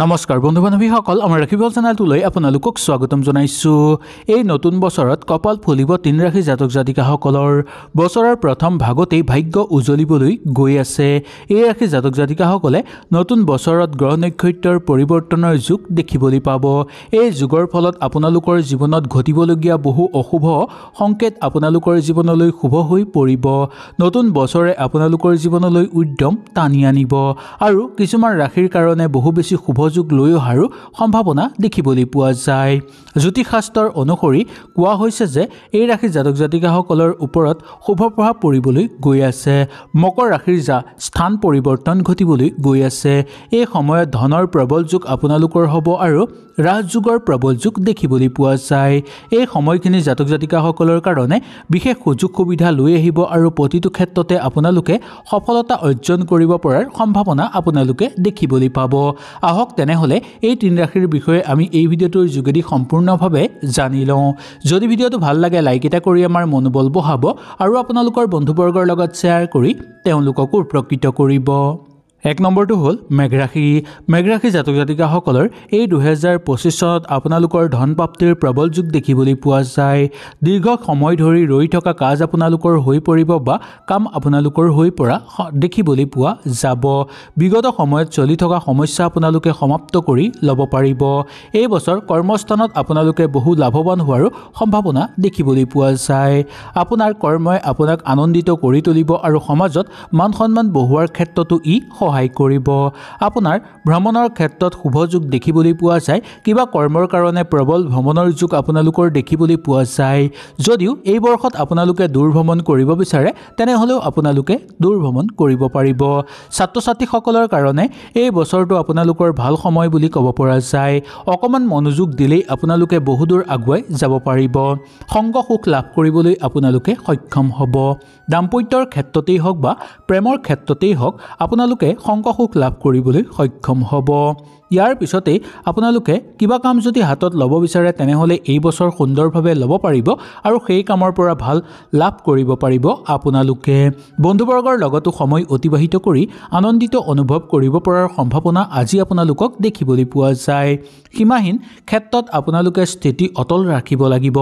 নমস্কাৰ বন্ধু বান্ধৱীসকল আমাৰ ৰাশিফল চেনেলটোলৈ আপোনালোকক স্বাগতম জনাইছো। এই নতুন বছৰত কপাল ফুলিব ৩ ৰাশি জাতক জাতিকাসকলৰ। বছৰৰ প্ৰথম ভাগতেই ভাগ্য উজ্বলিবলৈ গৈ আছে। এই ৰাশি জাতক জাতিকাসকলে নতুন বছৰত গ্ৰহ নক্ষত্ৰৰ পৰিৱৰ্তনৰ যুগ দেখিবলৈ পাব। এই যুগৰ ফলত আপোনালোকৰ জীৱনত ঘটিবলগীয়া বহু অশুভ সংকেত আপোনালোকৰ জীৱনলৈ শুভ হৈ পৰিব। নতুন বছৰে আপোনালোকৰ জীৱনলৈ উদ্যম টানি আনিব আৰু কিছুমান ৰাশিৰ কাৰণে বহু বেছি শুভ যুগ লৈ অহাৰ সম্ভাৱনা দেখিবলৈ পোৱা যায়। জ্যোতিষশাস্ত্ৰৰ অনুসৰি কোৱা হৈছে যে এই ৰাশি জাতক জাতিকাসকলৰ ওপৰত শুভ প্ৰভাৱ পৰিবলৈ গৈ আছে। মকৰ ৰাশিৰ স্থান পৰিৱৰ্তন ঘটিবলৈ গৈ আছে। এই সময়ত ধনৰ প্ৰবল যুগ আপোনালোকৰ হ'ব আৰু ৰাজযোগৰ প্ৰবল যুগ দেখিবলৈ পোৱা যায়। এই সময়খিনি জাতক জাতিকাসকলৰ কাৰণে বিশেষ সুযোগ সুবিধা লৈ আহিব আৰু প্ৰতিটো ক্ষেত্ৰতে আপোনালোকে সফলতা অৰ্জন কৰিব পৰাৰ সম্ভাৱনা আপোনালোকে দেখিবলৈ পাব। আহক তেনেহ'লে এই ৩ ৰাশিৰ বিষয়ে আমি এই ভিডিঅ'টোৰ যোগেদি সম্পূৰ্ণভাৱে জানি লওঁ। যদি ভিডিঅ'টো ভাল লাগে লাইক এটা কৰি আমাৰ মনোবল বঢ়াব আৰু আপোনালোকৰ বন্ধুবৰ্গৰ লগত শ্বেয়াৰ কৰি তেওঁলোককো উপকৃত কৰিব। ১ নম্বৰটো হ'ল মেঘ ৰাশি। মেঘ ৰাশি জাতক জাতিকাসকলৰ এই ২০২৫ চনত আপোনালোকৰ ধন প্ৰাপ্তিৰ প্ৰবল যুগ দেখিবলৈ পোৱা যায়। দীৰ্ঘ সময় ধৰি ৰৈ থকা কাজ আপোনালোকৰ হৈ পৰিব বা কাম আপোনালোকৰ হৈ পৰা দেখিবলৈ পোৱা যাব। বিগত সময়ত চলি থকা সমস্যা আপোনালোকে সমাপ্ত কৰি ল'ব পাৰিব। এই বছৰ কৰ্মস্থানত আপোনালোকে বহু লাভৱান হোৱাৰো সম্ভাৱনা দেখিবলৈ পোৱা যায়। আপোনাৰ কৰ্মই আপোনাক আনন্দিত কৰি তুলিব আৰু সমাজত মান সন্মান বঢ়োৱাৰ ক্ষেত্ৰতো ই সহায় কৰিব। আপোনাৰ ভ্ৰমণৰ ক্ষেত্ৰত শুভ যুগ দেখিবলৈ পোৱা যায়। কিবা কৰ্মৰ কাৰণে প্ৰবল ভ্ৰমণৰ যুগ আপোনালোকৰ দেখিবলৈ পোৱা যায়। যদিও এই বৰ্ষত আপোনালোকে দূৰ ভ্ৰমণ কৰিব বিচাৰে তেনেহ'লেও আপোনালোকে দূৰ ভ্ৰমণ কৰিব পাৰিব। ছাত্ৰ ছাত্ৰীসকলৰ কাৰণে এই বছৰটো আপোনালোকৰ ভাল সময় বুলি ক'ব পৰা যায়। অকণমান মনোযোগ দিলেই আপোনালোকে বহুদূৰ আগুৱাই যাব পাৰিব। সংগ সুখ লাভ কৰিবলৈ আপোনালোকে সক্ষম হ'ব। দাম্পত্যৰ ক্ষেত্ৰতেই হওক বা প্ৰেমৰ ক্ষেত্ৰতেই হওক আপোনালোকে সংগ সুখ লাভ কৰিবলৈ সক্ষম হ'ব। ইয়াৰ পিছতেই আপোনালোকে কিবা কাম যদি হাতত ল'ব বিচাৰে তেনেহ'লে এই বছৰ সুন্দৰভাৱে ল'ব পাৰিব আৰু সেই কামৰ পৰা ভাল লাভ কৰিব পাৰিব আপোনালোকে। বন্ধুবৰ্গৰ লগতো সময় অতিবাহিত কৰি আনন্দিত অনুভৱ কৰিব পৰাৰ সম্ভাৱনা আজি আপোনালোকক দেখিবলৈ পোৱা যায়। সীমাহীন ক্ষেত্ৰত আপোনালোকে স্থিতি অটল ৰাখিব লাগিব।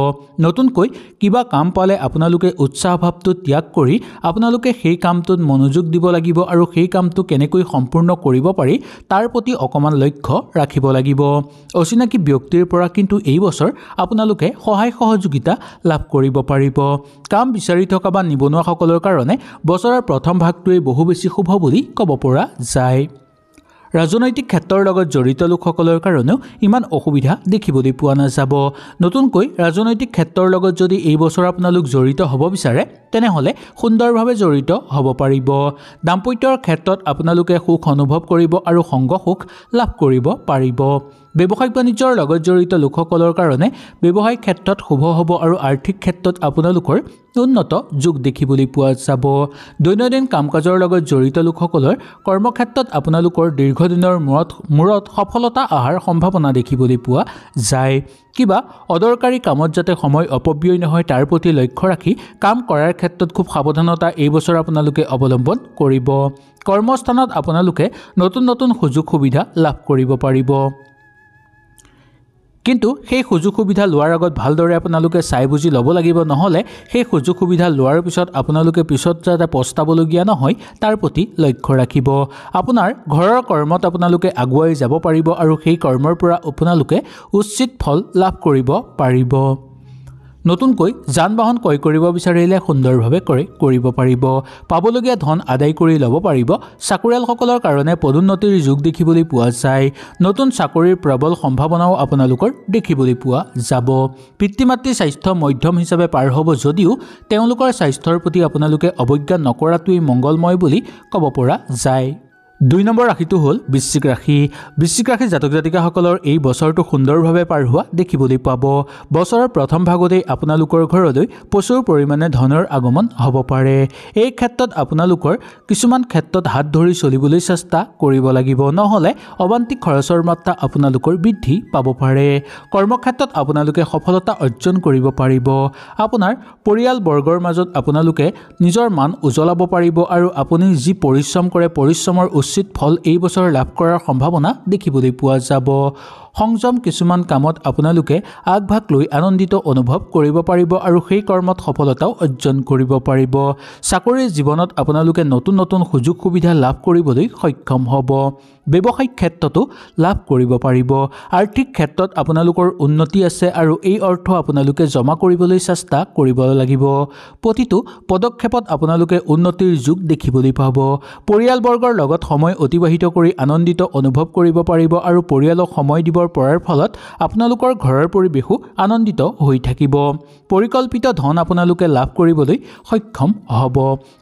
নতুনকৈ কিবা কাম পালে আপোনালোকে উৎসাহ ভাৱটো ত্যাগ কৰি আপোনালোকে সেই কামটোত মনোযোগ দিব লাগিব আৰু সেই কামটো কেনেকৈ সম্পূৰ্ণ কৰিব পাৰি তাৰ প্ৰতি অকণমান লক্ষ্য ৰাখিব লাগিব। অচিনাকি ব্যক্তিৰ পৰা কিন্তু এই বছৰ আপোনালোকে সহায় সহযোগিতা লাভ কৰিব পাৰিব। কাম বিচাৰি থকা বা নিবনুৱাসকলৰ কাৰণে বছৰৰ প্ৰথম ভাগটোৱে বহু বেছি শুভ বুলি ক'ব পৰা যায়। ৰাজনৈতিক ক্ষেত্ৰৰ লগত জড়িত লোকসকলৰ কাৰণেও ইমান অসুবিধা দেখিবলৈ পোৱা নাযাব। নতুনকৈ ৰাজনৈতিক ক্ষেত্ৰৰ লগত যদি এই বছৰ আপোনালোক জড়িত হ'ব বিচাৰে তেনেহ'লে সুন্দৰভাৱে জড়িত হ'ব পাৰিব। দাম্পত্যৰ ক্ষেত্ৰত আপোনালোকে সুখ অনুভৱ কৰিব আৰু সংগ সুখ লাভ কৰিব পাৰিব। ব্যৱসায়িক বাণিজ্যৰ লগত জড়িত লোকসকলৰ কাৰণে ব্যৱসায়িক ক্ষেত্ৰত শুভ হ'ব আৰু আৰ্থিক ক্ষেত্ৰত আপোনালোকৰ উন্নত যুগ দেখিবলৈ পোৱা যাব। দৈনন্দিন কাম কাজৰ লগত জড়িত লোকসকলৰ কৰ্মক্ষেত্ৰত আপোনালোকৰ দীৰ্ঘদিনৰ মূৰত সফলতা অহাৰ সম্ভাৱনা দেখিবলৈ পোৱা যায়। কিবা অদৰকাৰী কামত যাতে সময় অপব্যয় নহয় তাৰ প্ৰতি লক্ষ্য ৰাখি কাম কৰাৰ ক্ষেত্ৰত খুব সাৱধানতা এই বছৰ আপোনালোকে অৱলম্বন কৰিব। কৰ্মস্থানত আপোনালোকে নতুন নতুন সুযোগ সুবিধা লাভ কৰিব পাৰিব। কিন্তু সেই সুযোগ সুবিধা লোৱাৰ আগত ভালদৰে আপোনালোকে চাই বুজি ল'ব লাগিব, নহ'লে সেই সুযোগ সুবিধা লোৱাৰ পিছত আপোনালোকে পিছত যাতে পস্তাবলগীয়া নহয় তাৰ প্ৰতি লক্ষ্য ৰাখিব। আপোনাৰ ঘৰৰ কৰ্মত আপোনালোকে আগুৱাই যাব পাৰিব আৰু সেই কৰ্মৰ পৰা আপোনালোকে উচিত ফল লাভ কৰিব পাৰিব। নতুনকৈ যান বাহন ক্ৰয় কৰিব বিচাৰিলে সুন্দৰভাৱে কৰিব পাৰিব। পাবলগীয়া ধন আদায় কৰি ল'ব পাৰিব। চাকৰিয়ালসকলৰ কাৰণে পদোন্নতিৰ যুগ দেখিবলৈ পোৱা যায়। নতুন চাকৰিৰ প্ৰবল সম্ভাৱনাও আপোনালোকৰ দেখিবলৈ পোৱা যাব। পিতৃ মাতৃৰ স্বাস্থ্য মধ্যম হিচাপে পাৰ হ'ব যদিও তেওঁলোকৰ স্বাস্থ্যৰ প্ৰতি আপোনালোকে অৱজ্ঞা নকৰাটোৱেই মংগলময় বুলি ক'ব পৰা যায়। ২ নম্বৰ ৰাশিটো হ'ল বৃশ্চিক ৰাশি। বৃশ্চিক ৰাশি জাতক জাতিকাসকলৰ এই বছৰটো সুন্দৰভাৱে পাৰ হোৱা দেখিবলৈ পাব। বছৰৰ প্ৰথম ভাগতেই আপোনালোকৰ ঘৰলৈ প্ৰচুৰ পৰিমাণে ধনৰ আগমন হ'ব পাৰে। এই ক্ষেত্ৰত আপোনালোকৰ কিছুমান ক্ষেত্ৰত হাত ধৰি চলিবলৈ চেষ্টা কৰিব লাগিব, নহ'লে অবান্তিক খৰচৰ মাত্ৰা আপোনালোকৰ বৃদ্ধি পাব পাৰে। কৰ্মক্ষেত্ৰত আপোনালোকে সফলতা অৰ্জন কৰিব পাৰিব। আপোনাৰ পৰিয়ালবৰ্গৰ মাজত আপোনালোকে নিজৰ মান উজ্বলাব পাৰিব আৰু আপুনি যি পৰিশ্ৰম কৰে পৰিশ্ৰমৰ উচিত ফল এই বছৰ লাভ কৰাৰ সম্ভাৱনা দেখিবলৈ পোৱা যাব। সংযম কিছুমান কামত আপোনালোকে আগভাগ লৈ আনন্দিত অনুভৱ কৰিব পাৰিব আৰু সেই কৰ্মত সফলতাও অৰ্জন কৰিব পাৰিব। চাকৰিৰ জীৱনত আপোনালোকে নতুন নতুন সুযোগ সুবিধা লাভ কৰিবলৈ সক্ষম হ'ব। ব্যৱসায়িক ক্ষেত্ৰতো লাভ কৰিব পাৰিব। আৰ্থিক ক্ষেত্ৰত আপোনালোকৰ উন্নতি আছে আৰু এই অৰ্থ আপোনালোকে জমা কৰিবলৈ চেষ্টা কৰিব লাগিব। প্ৰতিটো পদক্ষেপত আপোনালোকে উন্নতিৰ যোগ দেখিবলৈ পাব। পৰিয়ালবৰ্গৰ লগত সময় অতিবাহিত কৰি আনন্দিত অনুভৱ কৰিব পাৰিব আৰু পৰিয়ালক সময় দিবৰ পৰাৰ ফলত আপোনালোকৰ ঘৰৰ পৰিৱেশো আনন্দিত হৈ থাকিব। পৰিকল্পিত ধন আপোনালোকে লাভ কৰিবলৈ সক্ষম হ'ব।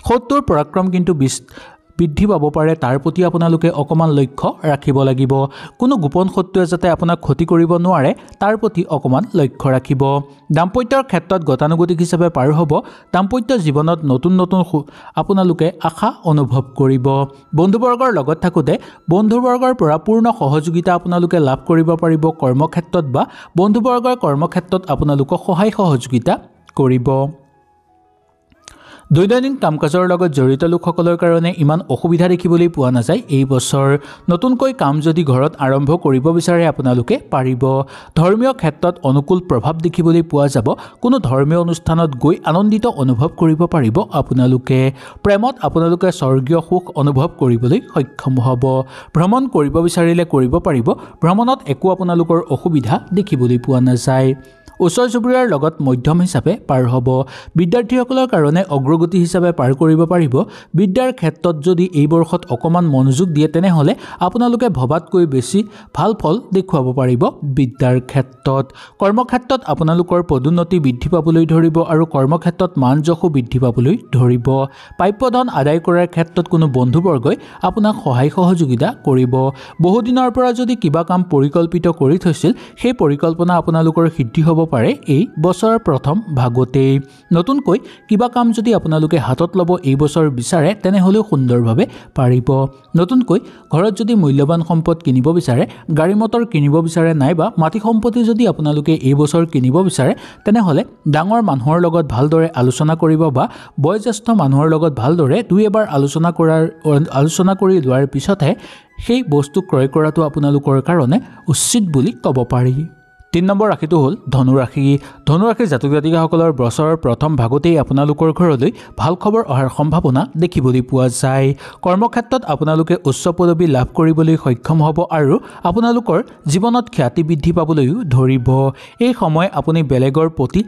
শত্ৰুৰ পৰাক্ৰম কিন্তু বৃদ্ধি পাব পাৰে, তাৰ প্ৰতি আপোনালোকে অকণমান লক্ষ্য ৰাখিব লাগিব। কোনো গোপন শত্ৰুৱে যাতে আপোনাক ক্ষতি কৰিব নোৱাৰে তাৰ প্ৰতি অকণমান লক্ষ্য ৰাখিব। দাম্পত্যৰ ক্ষেত্ৰত গতানুগতিক হিচাপে পাৰ হ'ব। দাম্পত্য জীৱনত নতুন নতুন আপোনালোকে আশা অনুভৱ কৰিব। বন্ধুবৰ্গৰ লগত থাকোঁতে বন্ধুবৰ্গৰ পৰা পূৰ্ণ সহযোগিতা আপোনালোকে লাভ কৰিব পাৰিব। কৰ্মক্ষেত্ৰত বা বন্ধুবৰ্গৰ কৰ্মক্ষেত্ৰত আপোনালোকক সহায় সহযোগিতা কৰিব। দৈনন্দিন কাম কাজৰ লগত জড়িত লোকসকলৰ কাৰণে ইমান অসুবিধা দেখিবলৈ পোৱা নাযায় এই বছৰ। নতুনকৈ কাম যদি ঘৰত আৰম্ভ কৰিব বিচাৰে আপোনালোকে পাৰিব। ধৰ্মীয় ক্ষেত্ৰত অনুকূল প্ৰভাৱ দেখিবলৈ পোৱা যাব। কোনো ধৰ্মীয় অনুষ্ঠানত গৈ আনন্দিত অনুভৱ কৰিব পাৰিব আপোনালোকে। প্ৰেমত আপোনালোকে স্বৰ্গীয় সুখ অনুভৱ কৰিবলৈ সক্ষম হ'ব। ভ্ৰমণ কৰিব বিচাৰিলে কৰিব পাৰিব। ভ্ৰমণত একো আপোনালোকৰ অসুবিধা দেখিবলৈ পোৱা নাযায়। ওচৰ চুবুৰীয়াৰ লগত মধ্যম হিচাপে পাৰ হ'ব। বিদ্যাৰ্থীসকলৰ কাৰণে অগ্ৰগতি হিচাপে পাৰ কৰিব পাৰিব। বিদ্যাৰ ক্ষেত্ৰত যদি এই বৰ্ষত অকণমান মনোযোগ দিয়ে তেনেহ'লে আপোনালোকে ভবাতকৈ বেছি ভাল ফল দেখুৱাব পাৰিব বিদ্যাৰ ক্ষেত্ৰত। কৰ্মক্ষেত্ৰত আপোনালোকৰ পদোন্নতি বৃদ্ধি পাবলৈ ধৰিব আৰু কৰ্মক্ষেত্ৰত মান যশো বৃদ্ধি পাবলৈ ধৰিব। প্ৰাপ্যধন আদায় কৰাৰ ক্ষেত্ৰত কোনো বন্ধুবৰ্গই আপোনাক সহায় সহযোগিতা কৰিব। বহুদিনৰ পৰা যদি কিবা কাম পৰিকল্পিত কৰি থৈছিল সেই পৰিকল্পনা আপোনালোকৰ সিদ্ধি হ'ব পাৰে এই বছৰৰ প্ৰথম ভাগতেই। নতুনকৈ কিবা কাম যদি আপোনালোকে হাতত ল'ব এই বছৰ বিচাৰে তেনেহ'লেও সুন্দৰভাৱে পাৰিব। নতুনকৈ ঘৰত যদি মূল্যৱান সম্পদ কিনিব বিচাৰে, গাড়ী মটৰ কিনিব বিচাৰে নাইবা মাটি সম্পত্তি যদি আপোনালোকে এই বছৰ কিনিব বিচাৰে তেনেহ'লে ডাঙৰ মানুহৰ লগত ভালদৰে আলোচনা কৰিব বা বয়োজ্যেষ্ঠ মানুহৰ লগত ভালদৰে দুই এবাৰ আলোচনা কৰি লোৱাৰ পিছতহে সেই বস্তু ক্ৰয় কৰাটো আপোনালোকৰ কাৰণে উচিত বুলি ক'ব পাৰি। 3 নম্বৰ ৰাশিটো হ'ল ধনুৰাশি। ধনুৰাশিৰ জাতক জাতিকাসকলৰ বছৰৰ প্ৰথম ভাগতেই আপোনালোকৰ ঘৰলৈ ভাল খবৰ অহাৰ সম্ভাৱনা দেখিবলৈ পোৱা যায়। কৰ্মক্ষেত্ৰত আপোনালোকে উচ্চ পদবী লাভ কৰিবলৈ সক্ষম হ'ব আৰু আপোনালোকৰ জীৱনত খ্যাতি বৃদ্ধি পাবলৈও ধৰিব। এই সময় আপুনি বেলেগৰ প্ৰতি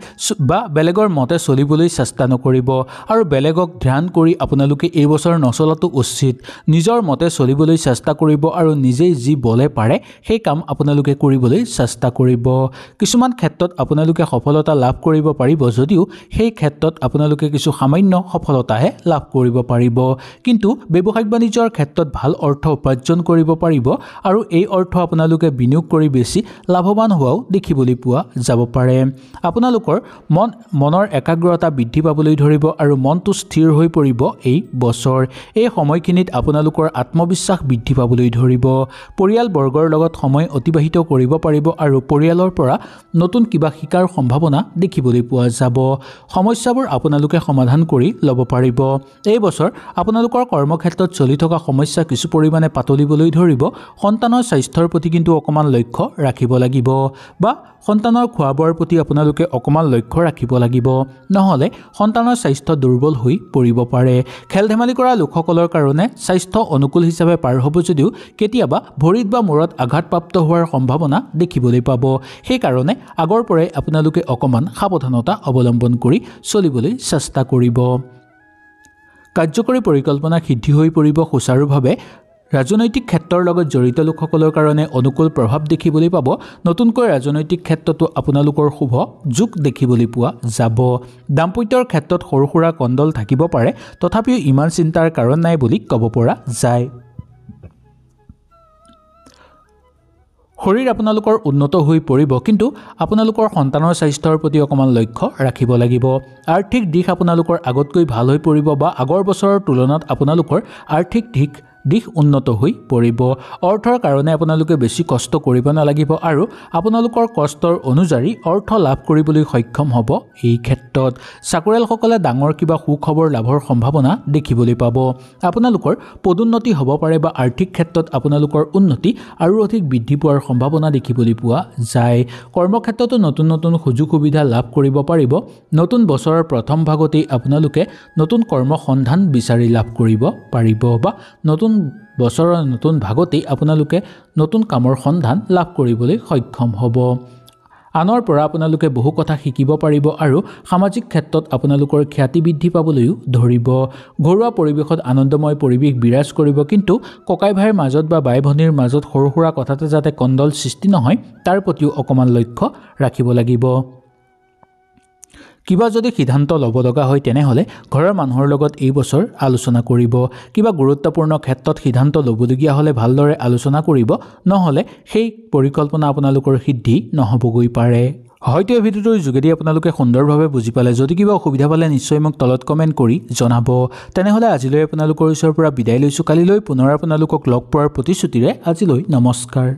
বা বেলেগৰ মতে চলিবলৈ চেষ্টা নকৰিব আৰু বেলেগক ধ্যান কৰি আপোনালোকে এই বছৰ নচলাটো উচিত। নিজৰ মতে চলিবলৈ চেষ্টা কৰিব আৰু নিজেই যি বলে পাৰে সেই কাম আপোনালোকে কৰিবলৈ চেষ্টা কৰিব। কিছুমান ক্ষেত্ৰত আপোনালোকে সফলতা লাভ কৰিব পাৰিব যদিও সেই ক্ষেত্ৰত আপোনালোকে কিছু সামান্য সফলতাহে লাভ কৰিব পাৰিব। কিন্তু ব্যৱসায়িক বাণিজ্যৰ ক্ষেত্ৰত ভাল অৰ্থ উপাৰ্জন কৰিব পাৰিব আৰু এই অৰ্থ আপোনালোকে বিনিয়োগ কৰি বেছি লাভৱান হোৱাও দেখিবলৈ পোৱা যাব পাৰে। আপোনালোকৰ মনৰ একাগ্ৰতা বৃদ্ধি পাবলৈ ধৰিব আৰু মনটো স্থিৰ হৈ পৰিব এই বছৰ। এই সময়খিনিত আপোনালোকৰ আত্মবিশ্বাস বৃদ্ধি পাবলৈ ধৰিব। পৰিয়ালবৰ্গৰ লগত সময় অতিবাহিত কৰিব পাৰিব আৰু পৰিয়ালৰ পৰা নতুন কিবা শিকাৰ সম্ভাৱনা দেখিবলৈ পোৱা যাব। সমস্যাবোৰ আপোনালোকে সমাধান কৰি ল'ব পাৰিব। এই বছৰ আপোনালোকৰ কৰ্মক্ষেত্ৰত চলি থকা সমস্যা কিছু পৰিমাণে পাতলিবলৈ ধৰিব। সন্তানৰ স্বাস্থ্যৰ প্ৰতি কিন্তু অকণমান লক্ষ্য ৰাখিব লাগিব বা সন্তানৰ খোৱা বোৱাৰ প্ৰতি আপোনালোকে অকণমান লক্ষ্য ৰাখিব লাগিব, নহ'লে সন্তানৰ স্বাস্থ্য দুৰ্বল হৈ পৰিব পাৰে। খেল ধেমালি কৰা লোকসকলৰ কাৰণে স্বাস্থ্য অনুকূল হিচাপে পাৰ হ'ব যদিও কেতিয়াবা ভৰিত বা মূৰত আঘাতপ্ৰাপ্ত হোৱাৰ সম্ভাৱনা দেখিবলৈ পাব। সেইকাৰণে আগৰ পৰাই আপোনালোকে অকণমান সাৱধানতা অৱলম্বন কৰি চলিবলৈ চেষ্টা কৰিব। কাৰ্যকৰী পৰিকল্পনা সিদ্ধি হৈ পৰিব সুচাৰুভাৱে। ৰাজনৈতিক ক্ষেত্ৰৰ লগত জড়িত লোকসকলৰ কাৰণে অনুকূল প্ৰভাৱ দেখিবলৈ পাব। নতুনকৈ ৰাজনৈতিক ক্ষেত্ৰতো আপোনালোকৰ শুভ যোগ দেখিবলৈ পোৱা যাব। দাম্পত্যৰ ক্ষেত্ৰত সৰু সুৰা কণ্ডল থাকিব পাৰে, তথাপিও ইমান চিন্তাৰ কাৰণ নাই বুলি ক'ব পৰা যায়। শৰীৰ আপোনালোকৰ উন্নত হৈ পৰিব, কিন্তু আপোনালোকৰ সন্তানৰ স্বাস্থ্যৰ প্ৰতি অকণমান লক্ষ্য ৰাখিব লাগিব। আৰ্থিক দিশ আপোনালোকৰ আগতকৈ ভাল হৈ পৰিব বা আগৰ বছৰৰ তুলনাত আপোনালোকৰ আৰ্থিক দিশ উন্নত হৈ পৰিব অৰ্থৰ কাৰণে আপোনালোকে বেছি কষ্ট কৰিব নালাগিব আৰু আপোনালোকৰ কষ্টৰ অনুযায়ী অৰ্থ লাভ কৰিবলৈ সক্ষম হ'ব এই ক্ষেত্ৰত চাকৰিয়ালসকলে ডাঙৰ কিবা সুখবৰ লাভৰ সম্ভাৱনা দেখিবলৈ পাব আপোনালোকৰ পদোন্নতি হ'ব পাৰে বা আৰ্থিক ক্ষেত্ৰত আপোনালোকৰ উন্নতি আৰু অধিক বৃদ্ধি পোৱাৰ সম্ভাৱনা দেখিবলৈ পোৱা যায় কৰ্মক্ষেত্ৰতো নতুন নতুন সুযোগ সুবিধা লাভ কৰিব পাৰিব নতুন বছৰৰ প্ৰথম ভাগতেই আপোনালোকে নতুন কৰ্মসন্ধান বিচাৰি লাভ কৰিব পাৰিব বা নতুন বছৰৰ নতুন ভাগতেই আপোনালোকে নতুন কামৰ সন্ধান লাভ কৰিবলৈ সক্ষম হ'ব আনৰ পৰা আপোনালোকে বহু কথা শিকিব পাৰিব আৰু সামাজিক ক্ষেত্ৰত আপোনালোকৰ খ্যাতি বৃদ্ধি পাবলৈও ধৰিব ঘৰুৱা পৰিৱেশত আনন্দময় পৰিৱেশ বিৰাজ কৰিব কিন্তু ককাই ভাইৰ মাজত বা বাই ভনীৰ মাজত সৰু সুৰা কথাতে যাতে কণ্ডল সৃষ্টি নহয় তাৰ প্ৰতিও অকমান লক্ষ্য ৰাখিব লাগিব কিবা যদি সিদ্ধান্ত ল'ব লগা হয় তেনেহলে ঘৰৰ মানুহৰ লগত এই বছৰ আলোচনা কৰিব কিবা গুৰুত্বপূৰ্ণ ক্ষেত্ৰত সিদ্ধান্ত ল'বলগীয়া হ'লে ভালদৰে আলোচনা কৰিব নহলে সেই পৰিকল্পনা আপোনালোকৰ সিদ্ধি নহবগৈ পাৰে হয়তো এই ভিডিঅ'টোৰ যোগেদি আপোনালোকে সুন্দৰভাৱে বুজি পালে যদি কিবা অসুবিধা পালে নিশ্চয় মোক তলত কমেন্ট কৰি জনাব তেনেহলে আজিলৈ আপোনালোকৰ ওচৰৰ পৰা বিদায় লৈছো কালিলৈ পুনৰ আপোনালোকক লগ পোৱাৰ প্ৰতিশ্ৰুতিৰে আজিলৈ নমস্কাৰ